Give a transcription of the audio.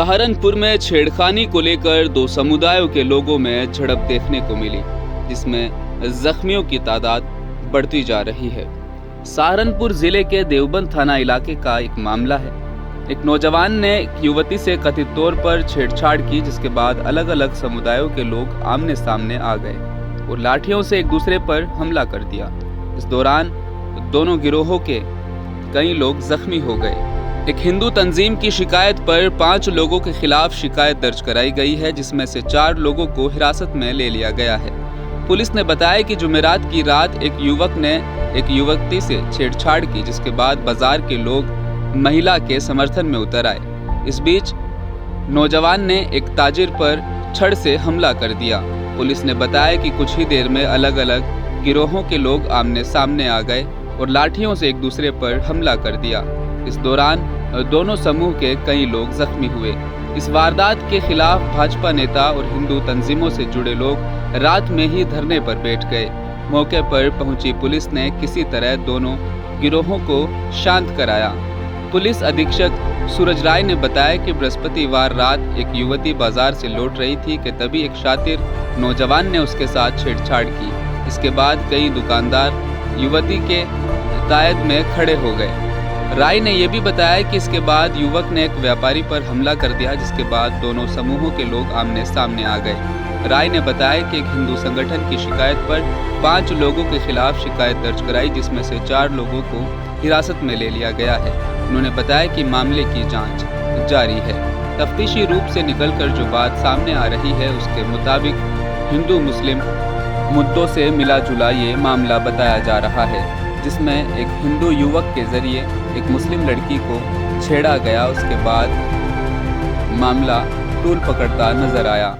सहारनपुर में छेड़खानी को लेकर दो समुदायों के लोगों में झड़प देखने को मिली, जिसमें जख्मियों की तादाद बढ़ती जा रही है। सहारनपुर जिले के देवबंद थाना इलाके का एक मामला है। एक नौजवान ने एक युवती से कथित तौर पर छेड़छाड़ की, जिसके बाद अलग अलग समुदायों के लोग आमने सामने आ गए और लाठियों से एक दूसरे पर हमला कर दिया। इस दौरान दोनों गिरोहों के कई लोग जख्मी हो गए। एक हिंदू तंजीम की शिकायत पर 5 लोगों के खिलाफ शिकायत दर्ज कराई गई है, जिसमें से 4 लोगों को हिरासत में ले लिया गया है। पुलिस ने बताया कि जुमेरात की रात एक युवक ने एक युवती से छेड़छाड़ की, जिसके बाद बाजार के लोग महिला के समर्थन में उतर आए। इस बीच नौजवान ने एक ताजिर पर छड़ से हमला कर दिया। पुलिस ने बताया कि कुछ ही देर में अलग अलग गिरोहों के लोग आमने सामने आ गए और लाठियों से एक दूसरे पर हमला कर दिया। इस दौरान दोनों समूह के कई लोग जख्मी हुए। इस वारदात के खिलाफ भाजपा नेता और हिंदू तंजीमों से जुड़े लोग रात में ही धरने पर बैठ गए। मौके पर पहुंची पुलिस ने किसी तरह दोनों गिरोहों को शांत कराया। पुलिस अधीक्षक सूरज राय ने बताया कि बृहस्पतिवार रात एक युवती बाजार से लौट रही थी कि तभी एक शातिर नौजवान ने उसके साथ छेड़छाड़ की। इसके बाद कई दुकानदार युवती के तायद में खड़े हो गए। राय ने यह भी बताया कि इसके बाद युवक ने एक व्यापारी पर हमला कर दिया, जिसके बाद दोनों समूहों के लोग आमने सामने आ गए। राय ने बताया कि एक हिंदू संगठन की शिकायत पर 5 लोगों के खिलाफ शिकायत दर्ज कराई, जिसमें से 4 लोगों को हिरासत में ले लिया गया है। उन्होंने बताया कि मामले की जांच जारी है। तफ्तीशी रूप से निकलकर जो बात सामने आ रही है, उसके मुताबिक हिंदू मुस्लिम मुद्दों से मिला जुला ये मामला बताया जा रहा है, जिसमें एक हिंदू युवक के जरिए एक मुस्लिम लड़की को छेड़ा गया। उसके बाद मामला तूल पकड़ता नजर आया।